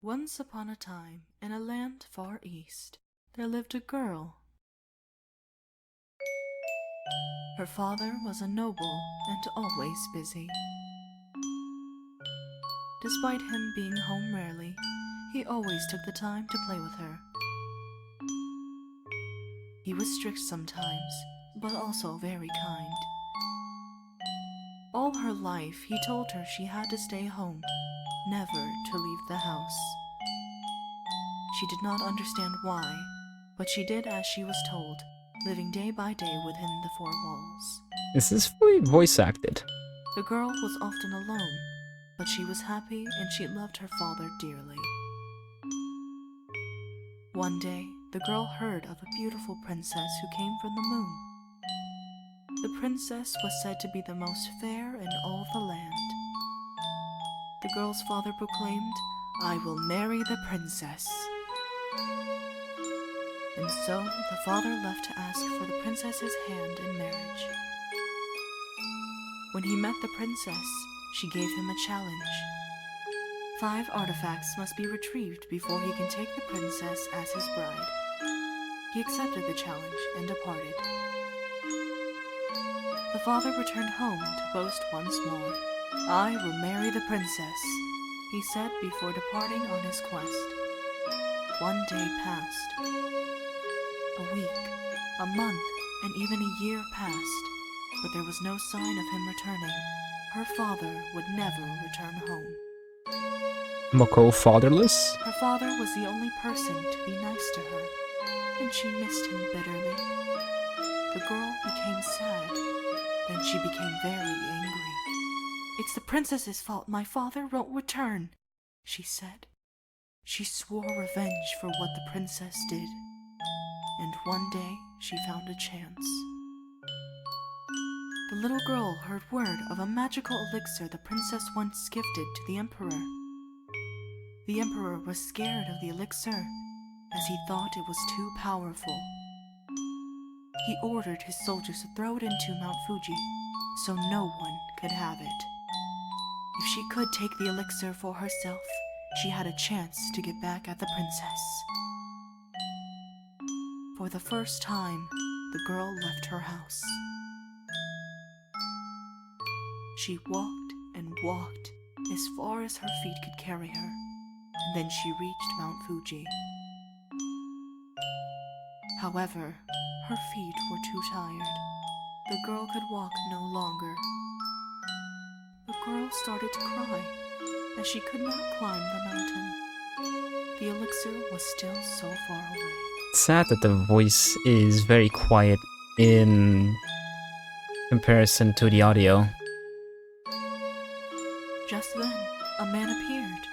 Once upon a time, in a land far east, there lived a girl. Her father was a noble and always busy. Despite him being home rarely, he always took the time to play with her. He was strict sometimes, but also very kind. All her life, he told her she had to stay home, never to leave the house. She did not understand why, but she did as she was told, living day by day within the four walls. Is this fully voice acted? The girl was often alone, but she was happy and she loved her father dearly. One day, the girl heard of a beautiful princess who came from the moon. The princess was said to be the most fair in all the land. The girl's father proclaimed, "I will marry the princess." And so the father left to ask for the princess's hand in marriage. When he met the princess, she gave him a challenge. 5 artifacts must be retrieved before he can take the princess as his bride. He accepted the challenge and departed. The father returned home to boast once more. "I will marry the princess," he said before departing on his quest. One day passed. A week, a month, and even a year passed, but there was no sign of him returning. Her father would never return home. Mokou fatherless? Her father was the only person to be nice to her, and she missed him bitterly. The girl became sad, then she became very angry. "It's the princess's fault my father won't return," she said. She swore revenge for what the princess did, and one day she found a chance. The little girl heard word of a magical elixir the princess once gifted to the emperor. The emperor was scared of the elixir, as he thought it was too powerful. He ordered his soldiers to throw it into Mount Fuji, so no one could have it. If she could take the elixir for herself, she had a chance to get back at the princess. For the first time, the girl left her house. She walked and walked as far as her feet could carry her, and then she reached Mount Fuji. However, her feet were too tired. The girl could walk no longer. The girl started to cry, as she could not climb the mountain. The elixir was still so far away. It's sad that the voice is very quiet in comparison to the audio. Just then, a man appeared.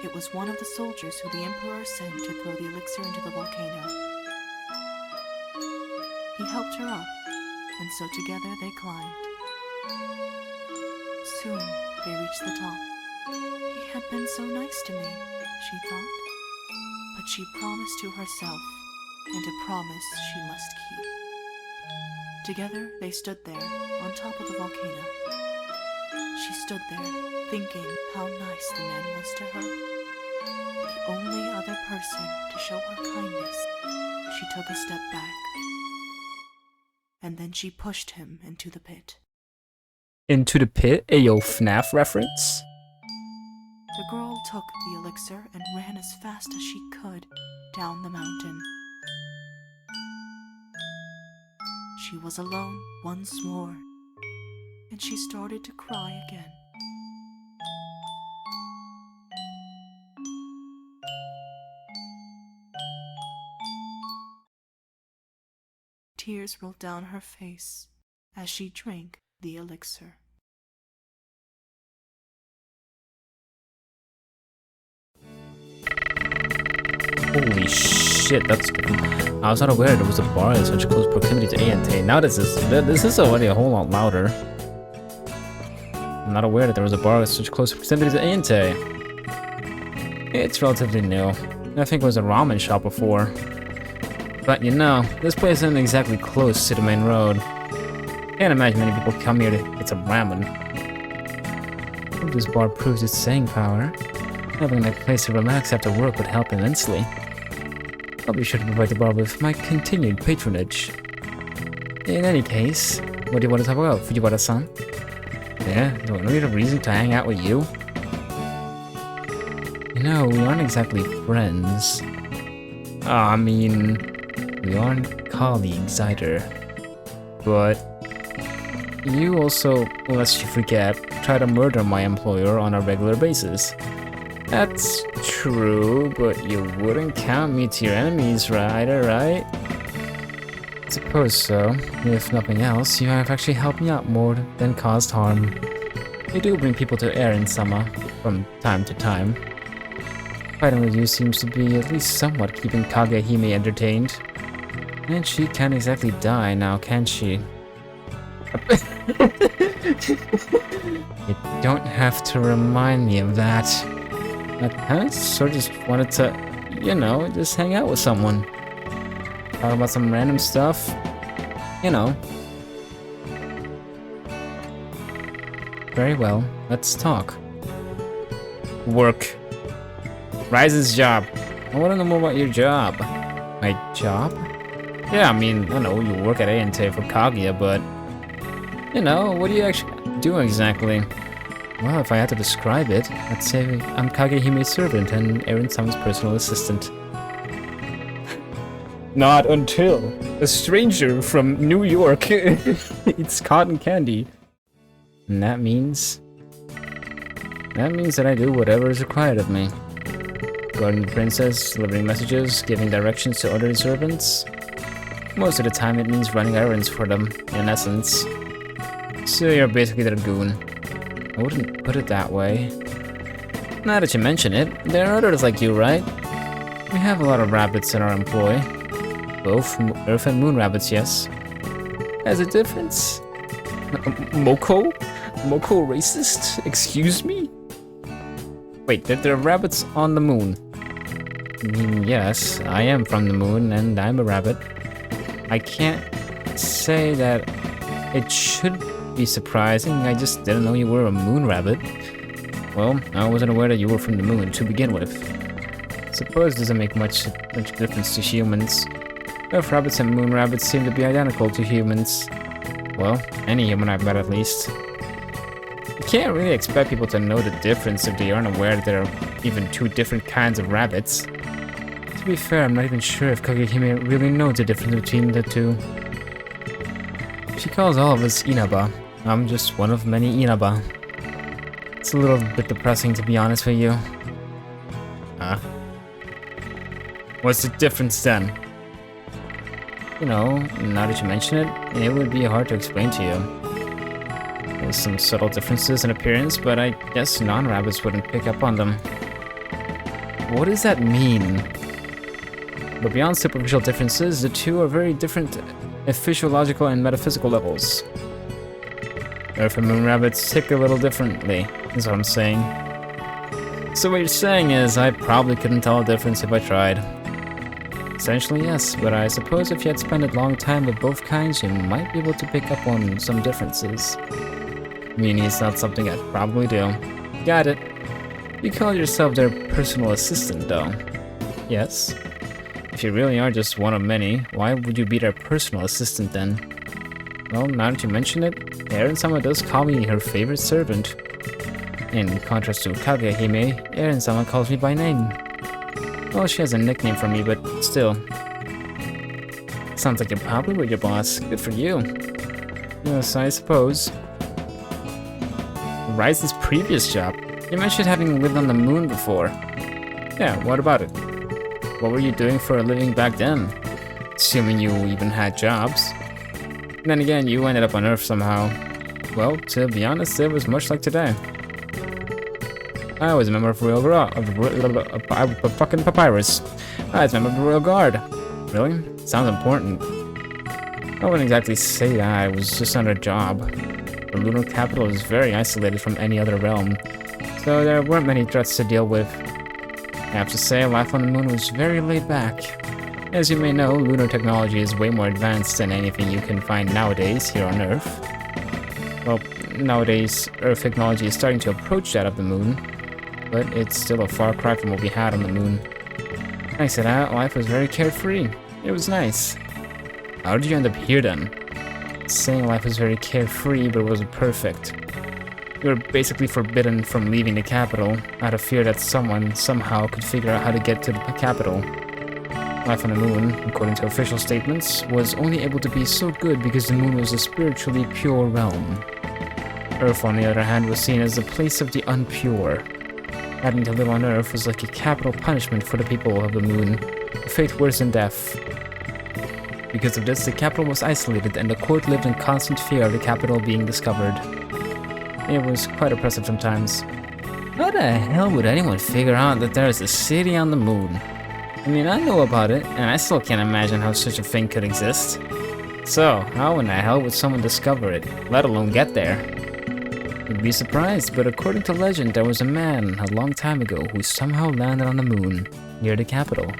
It was one of the soldiers who the emperor sent to throw the elixir into the volcano. He helped her up, and so together they climbed. Soon, they reached the top. He had been so nice to me, she thought. But she promised to herself, and a promise she must keep. Together, they stood there, on top of the volcano. She stood there, thinking how nice the man was to her. The only other person to show her kindness. She took a step back. And then she pushed him into the pit. Into the pit? Ayo, FNAF reference? The girl took the elixir and ran as fast as she could down the mountain. She was alone once more, and she started to cry again. Tears rolled down her face as she drank the elixir. Holy shit, that's good. I was not aware there was a bar in such close proximity to Geidontei. Now this is already a whole lot louder. I'm not aware that there was a bar in such close proximity to Geidontei. It's relatively new. I think it was a ramen shop before. But you know, this place isn't exactly close to the main road. Can't imagine many people come here to get some ramen. Hope this bar proves its staying power. Having a place to relax after work would help immensely. I'll be sure to provide the bar with my continued patronage. In any case, what do you want to talk about, Fujiwara-san? Yeah, do I need a reason to hang out with you? You know, we aren't exactly friends. I mean, we aren't colleagues either. But you also, lest you forget, try to murder my employer on a regular basis. That's true, but you wouldn't count me to your enemies, right? Alright? I suppose so. If nothing else, you have actually helped me out more than caused harm. You do bring people to Reisen from time to time. Fighting with you seems to be at least somewhat keeping Kagehime entertained. And she can't exactly die now, can she? You don't have to remind me of that. I kinda sort of just wanted to, you know, just hang out with someone. Talk about some random stuff. You know. Very well, let's talk. Work. Reisen's job. I want to know more about your job. My job? Yeah, I mean, I know you work at Geidontei for Kaguya, but... You know, what do you actually do exactly? Well, if I had to describe it, I'd say I'm Kagehime's servant and Reisen-sama's personal assistant. Not until a stranger from New York eats cotton candy. And that means that I do whatever is required of me. Guarding the princess, delivering messages, giving directions to other servants. Most of the time it means running errands for them, in essence. So you're basically their goon. I wouldn't put it that way. Now that you mention it, there are others like you, right? We have a lot of rabbits in our employ. Both Earth and Moon rabbits, yes. As a difference? Mokou? Mokou racist? Excuse me? Wait, there are rabbits on the moon. Yes, I am from the moon and I'm a rabbit. I can't say that it should be surprising, I just didn't know you were a moon rabbit. Well, I wasn't aware that you were from the moon to begin with. Suppose it doesn't make much difference to humans. Earth rabbits and moon rabbits seem to be identical to humans. Well, any human I bet at least. You can't really expect people to know the difference if they aren't aware that there are even two different kinds of rabbits. To be fair, I'm not even sure if Kagehime really knows the difference between the two. She calls all of us Inaba. I'm just one of many Inaba. It's a little bit depressing, to be honest with you. Huh? What's the difference then? You know, now that you mention it, it would be hard to explain to you. There's some subtle differences in appearance, but I guess non-rabbits wouldn't pick up on them. What does that mean? But beyond superficial differences, the two are very different at physiological and metaphysical levels. Earth and Moon rabbits tick a little differently, is what I'm saying. So what you're saying is I probably couldn't tell a difference if I tried. Essentially, yes, but I suppose if you had spent a long time with both kinds, you might be able to pick up on some differences. Meaning it's not something I'd probably do. Got it. You call yourself their personal assistant, though. Yes. If you really are just one of many, why would you be their personal assistant then? Well, now that you mention it, Reisen-sama does call me her favorite servant. In contrast to Kagehime, Reisen-sama calls me by name. Well, she has a nickname for me, but still. Sounds like you're popular with your boss. Good for you. Yes, I suppose. Reisen's previous job. You mentioned having lived on the moon before. Yeah, what about it? What were you doing for a living back then? Assuming you even had jobs. And then again, you ended up on Earth somehow. Well, to be honest, it was much like today. I was a member of Royal Guard, fucking Papyrus. I was a member of the Royal Guard. Really? Sounds important. I wouldn't exactly say that, I was just on a job. The lunar capital is very isolated from any other realm, so there weren't many threats to deal with. I have to say, life on the moon was very laid back. As you may know, lunar technology is way more advanced than anything you can find nowadays here on Earth. Well, nowadays, Earth technology is starting to approach that of the moon. but it's still a far cry from what we had on the moon. Thanks to that, life was very carefree. It was nice. How did you end up here then? Saying life was very carefree, but it wasn't perfect. You were basically forbidden from leaving the capital, out of fear that someone, somehow, could figure out how to get to the capital. Life on the moon, according to official statements, was only able to be so good because the moon was a spiritually pure realm. Earth, on the other hand, was seen as the place of the unpure. Having to live on Earth was like a capital punishment for the people of the moon, a fate worse than death. Because of this, the capital was isolated and the court lived in constant fear of the capital being discovered. It was quite oppressive sometimes. How the hell would anyone figure out that there is a city on the moon? I mean, I know about it, and I still can't imagine how such a thing could exist. So, how in the hell would someone discover it, let alone get there? You'd be surprised, but according to legend, there was a man a long time ago who somehow landed on the moon, near the capital.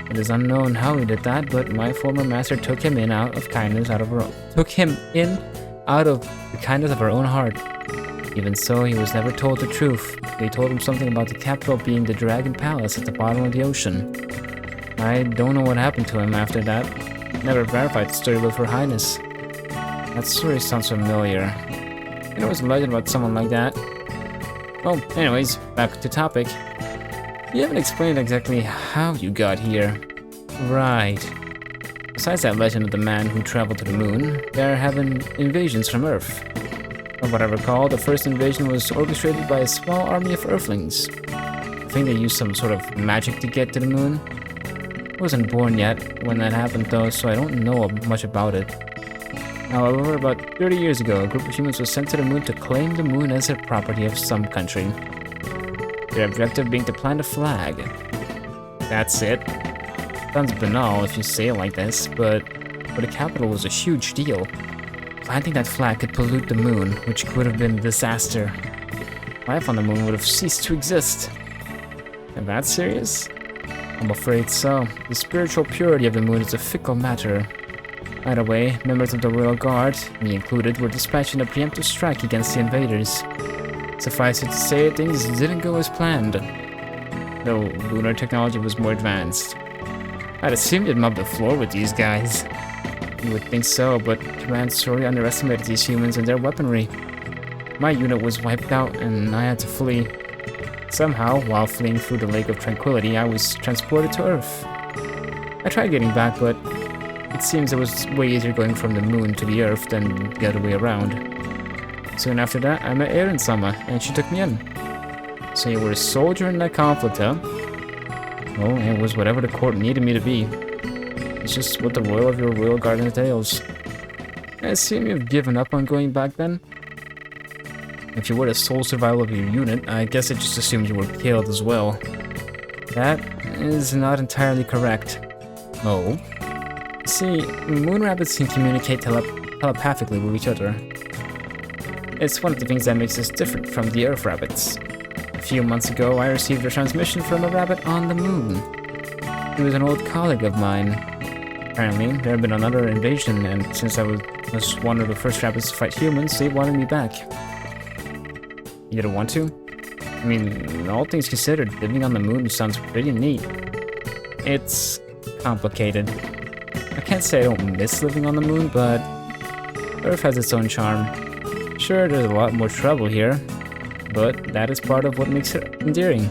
It is unknown how he did that, but my former master took him in out of the kindness of her own heart. Even so, he was never told the truth. They told him something about the capital being the Dragon Palace at the bottom of the ocean. I don't know what happened to him after that. Never verified the story with Her Highness. That story sounds familiar. There was a legend about someone like that. Well, anyways, back to topic. You haven't explained exactly how you got here. Right. Besides that legend of the man who traveled to the moon, there have been invasions from Earth. From what I recall, the first invasion was orchestrated by a small army of Earthlings. I think they used some sort of magic to get to the moon. I wasn't born yet when that happened though, so I don't know much about it. However, about 30 years ago, a group of humans was sent to the moon to claim the moon as their property of some country. Their objective being to plant a flag. That's it. Sounds banal if you say it like this, but for the capital was a huge deal. Planting that flag could pollute the moon, which could have been a disaster. Life on the moon would have ceased to exist. Am that serious? I'm afraid so. The spiritual purity of the moon is a fickle matter. Either way, members of the Royal Guard, me included, were dispatched in a preemptive strike against the invaders. Suffice it to say, things didn't go as planned. Though lunar technology was more advanced. I'd assumed you'd mop the floor with these guys. You would think so, but Command sorely underestimated these humans and their weaponry. My unit was wiped out and I had to flee. Somehow, while fleeing through the Lake of Tranquility, I was transported to Earth. I tried getting back, but it seems it was way easier going from the moon to the Earth than the other way around. Soon after that, I met Erin-sama, and she took me in. So you were a soldier in that conflict, huh? Well, it was whatever the court needed me to be. It's just what the royal of your royal guard entails. I assume you've given up on going back then? If you were the sole survivor of your unit, I guess I just assumed you were killed as well. That is not entirely correct. Oh? See, moon rabbits can communicate telepathically with each other. It's one of the things that makes us different from the Earth rabbits. A few months ago, I received a transmission from a rabbit on the moon. He was an old colleague of mine. Apparently, there had been another invasion, and since I was one of the first rabbits to fight humans, they wanted me back. You didn't want to? I mean, all things considered, living on the moon sounds pretty neat. It's complicated. I can't say I don't miss living on the moon, but Earth has its own charm. Sure, there's a lot more trouble here, but that is part of what makes it endearing.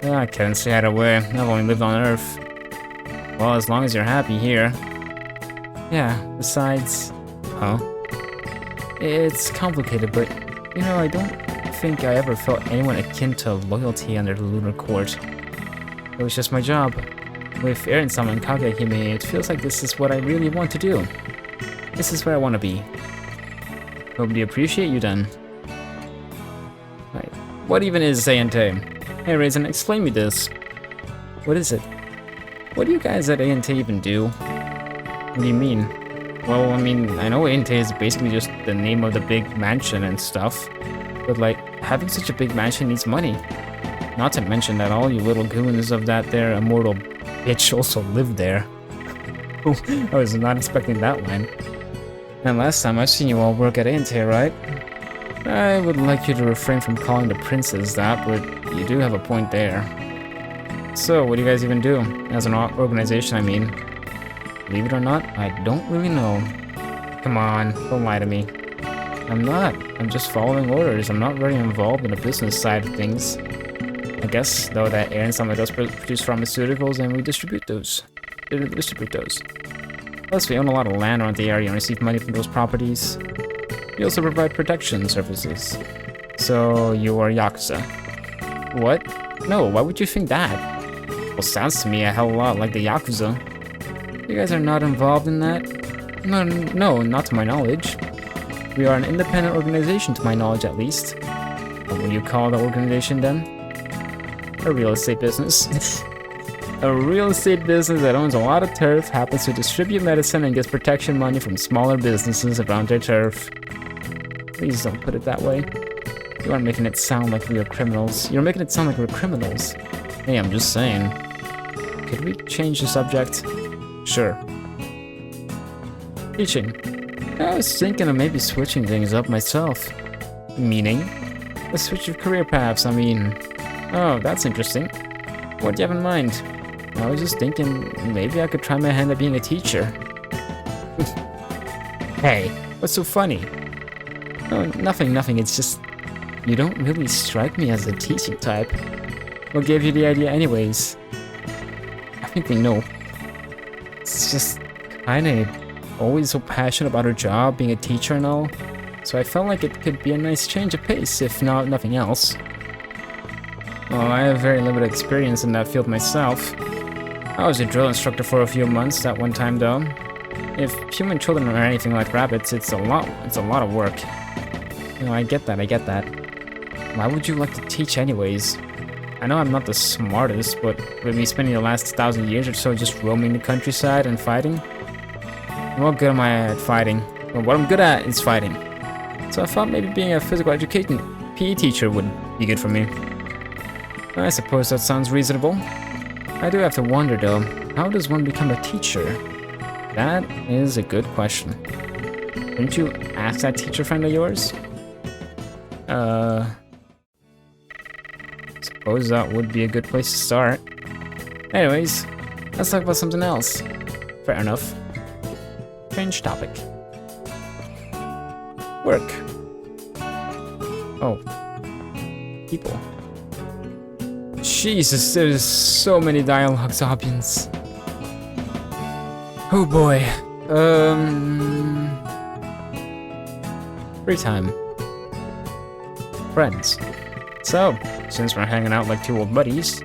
I can't say either way. I've only lived on Earth. Well, as long as you're happy here. Yeah, besides... Huh? It's complicated, but, you know, I don't think I ever felt anyone akin to loyalty under the Lunar Court. It was just my job. With Erin-sama and Kagehime, it feels like this is what I really want to do. This is where I want to be. Hope they appreciate you then. Right. What even is Geidontei? Hey Reisen, explain me this. What is it? What do you guys at Geidontei even do? What do you mean? Well, I mean, I know Geidontei is basically just the name of the big mansion and stuff. But like, having such a big mansion needs money. Not to mention that all you little goons of that there immortal bitch also live there. I was not expecting that line. And last time I seen you all work at Geidontei, right? I would like you to refrain from calling the princess that, but you do have a point there. So, what do you guys even do? As an organization, I mean. Believe it or not, I don't really know. Come on, don't lie to me. I'm not. I'm just following orders. I'm not very involved in the business side of things. I guess, though, that Aaron Summit does produce pharmaceuticals and we distribute those. Plus, we own a lot of land around the area and receive money from those properties. We also provide protection services. So, you are Yakuza. What? No, why would you think that? Well, sounds to me a hell of a lot like the Yakuza. You guys are not involved in that? No, not to my knowledge. We are an independent organization to my knowledge at least. What would you call the organization then? A real estate business. A real estate business that owns a lot of turf, happens to distribute medicine and gets protection money from smaller businesses around their turf. Please don't put it that way. You aren't making it sound like we are criminals. You're making it sound like we're criminals. Hey, I'm just saying. Could we change the subject? Sure. Teaching. I was thinking of maybe switching things up myself. Meaning? A switch of career paths, I mean. Oh, that's interesting. What do you have in mind? I was just thinking maybe I could try my hand at being a teacher. Hey, what's so funny? Oh, nothing, it's just... You don't really strike me as a teaching type. What gave you the idea anyways? I think we know. It's just kinda always so passionate about her job, being a teacher and all. So I felt like it could be a nice change of pace, if not nothing else. Well, I have very limited experience in that field myself. I was a drill instructor for a few months that one time though. If human children are anything like rabbits, it's a lot of work. You know, I get that. Why would you like to teach anyways? I know I'm not the smartest, but with me spending the last 1,000 years or so just roaming the countryside and fighting, what good am I at fighting? Well, what I'm good at is fighting. So I thought maybe being a physical education PE teacher would be good for me. I suppose that sounds reasonable. I do have to wonder though, how does one become a teacher? That is a good question. Didn't you ask that teacher friend of yours? Suppose that would be a good place to start. Anyways, let's talk about something else. Fair enough. Change topic. Work. Oh. People. Jesus, there's so many dialogue options. Oh boy. Free time. Friends. So, since we're hanging out like two old buddies,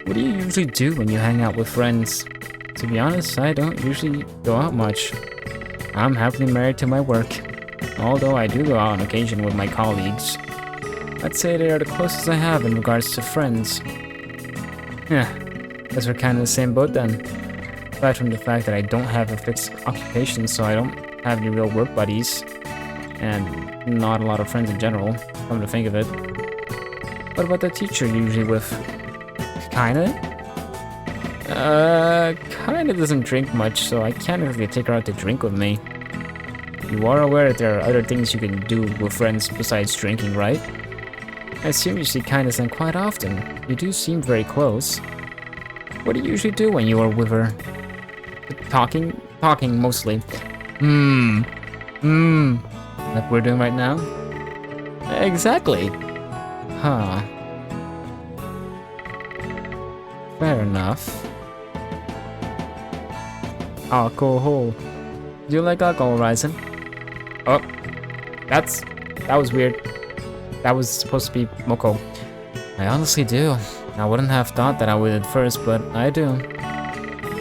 what do you usually do when you hang out with friends? To be honest, I don't usually go out much. I'm happily married to my work, although I do go out on occasion with my colleagues. I'd say they are the closest I have in regards to friends. Yeah, guess we're kind of the same boat then. Aside from the fact that I don't have a fixed occupation, so I don't have any real work buddies, and not a lot of friends in general, come to think of it. What about the teacher you're usually with? Kinda? Kinda doesn't drink much, so I can't really take her out to drink with me. You are aware that there are other things you can do with friends besides drinking, right? I assume you see Kindness then quite often. You do seem very close. What do you usually do when you are with her? Talking? Talking mostly. Like we're doing right now? Exactly. Huh. Fair enough. Alcohol. Do you like alcohol, Reisen? Oh, that was weird. That was supposed to be Mokou. I honestly do. I wouldn't have thought that I would at first, but I do.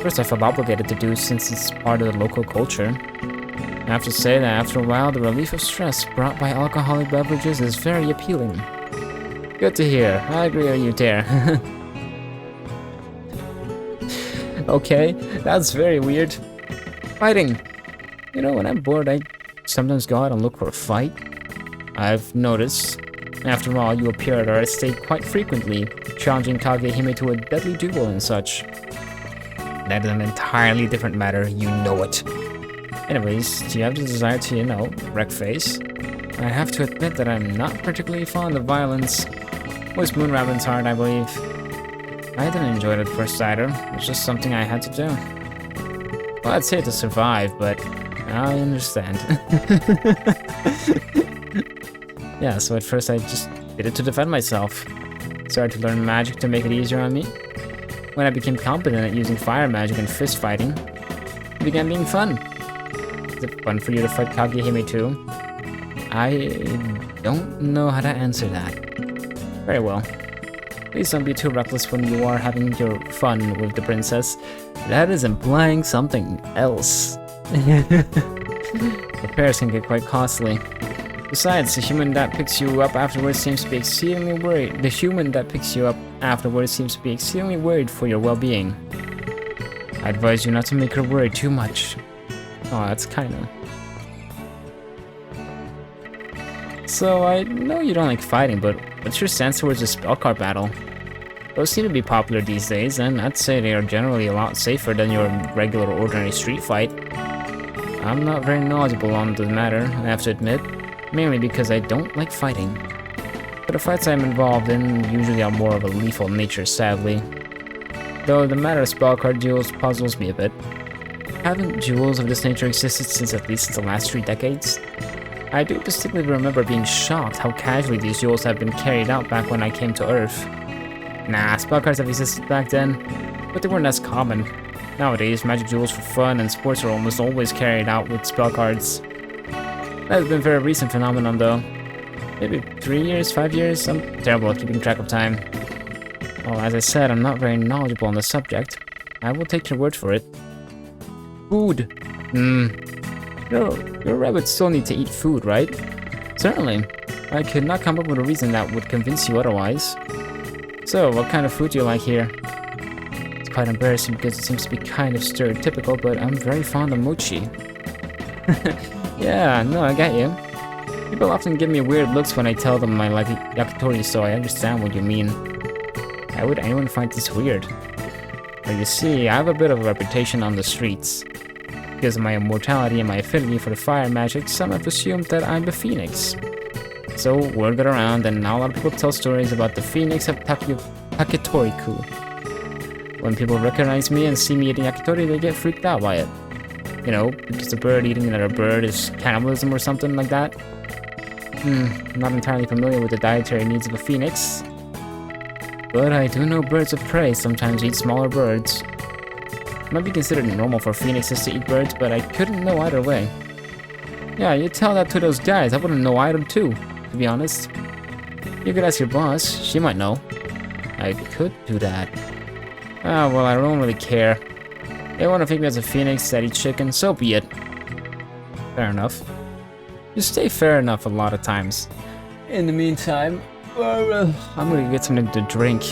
First I felt obligated to do since it's part of the local culture. I have to say that after a while, the relief of stress brought by alcoholic beverages is very appealing. Good to hear. I agree with you there. Okay, that's very weird. Fighting. You know, when I'm bored, I sometimes go out and look for a fight. I've noticed. After all, you appear at our estate quite frequently, challenging Kagehime to a deadly duel and such. That is an entirely different matter, you know it. Anyways, do you have the desire to, you know, wreck face? I have to admit that I'm not particularly fond of violence. Most moon rabbits aren't, I believe. I didn't enjoy it at first either. It's just something I had to do. Well, I'd say to survive, but I understand. Yeah, so at first I just did it to defend myself. Started to learn magic to make it easier on me. When I became competent at using fire magic and fist fighting, it began being fun. Is it fun for you to fight Kagehime too? I don't know how to answer that. Very well. Please don't be too reckless when you are having your fun with the princess. That is implying something else. Repairs can get quite costly. Besides, the human that picks you up afterwards seems to be exceedingly worried. The human that picks you up afterwards seems to be exceedingly worried for your well-being. I advise you not to make her worry too much. Oh, that's kinda. So, I know you don't like fighting, but what's your stance towards a spellcard battle? Those seem to be popular these days, and I'd say they are generally a lot safer than your regular ordinary street fight. I'm not very knowledgeable on the matter, I have to admit, mainly because I don't like fighting. But the fights I'm involved in usually are more of a lethal nature, sadly. Though the matter of spellcard duels puzzles me a bit. Haven't duels of this nature existed since at least the last 3 decades? I do distinctly remember being shocked how casually these duels have been carried out back when I came to Earth. Nah, spellcards have existed back then, but they weren't as common. Nowadays, magic duels for fun and sports are almost always carried out with spellcards. That has been a very recent phenomenon though. Maybe 3 years, 5 years? I'm terrible at keeping track of time. Well, as I said, I'm not very knowledgeable on the subject. I will take your word for it. Food. Your rabbits still need to eat food, right? Certainly. I could not come up with a reason that would convince you otherwise. So, what kind of food do you like here? It's quite embarrassing because it seems to be kind of stereotypical, but I'm very fond of mochi. Yeah, no, I get you. People often give me weird looks when I tell them I like yakitori, so I understand what you mean. Why would anyone find this weird? Well, you see, I have a bit of a reputation on the streets. Because of my immortality and my affinity for the fire magic, some have assumed that I'm the phoenix. So, word got around, and now a lot of people tell stories about the phoenix of Taketori-ku. When people recognize me and see me eating yakitori, they get freaked out by it. You know, because a bird eating another bird is cannibalism or something like that. I'm not entirely familiar with the dietary needs of a phoenix. But I do know birds of prey sometimes eat smaller birds. It might be considered normal for phoenixes to eat birds, but I couldn't know either way. Yeah, you tell that to those guys, I wouldn't know either too, to be honest. You could ask your boss, she might know. I could do that. Ah, well, I don't really care. They want to think me as a phoenix that eats chicken, so be it. Fair enough. You stay fair enough a lot of times. In the meantime, I'm gonna get something to drink.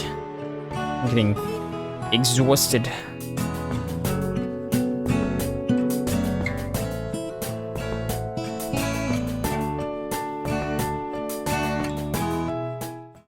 I'm getting exhausted.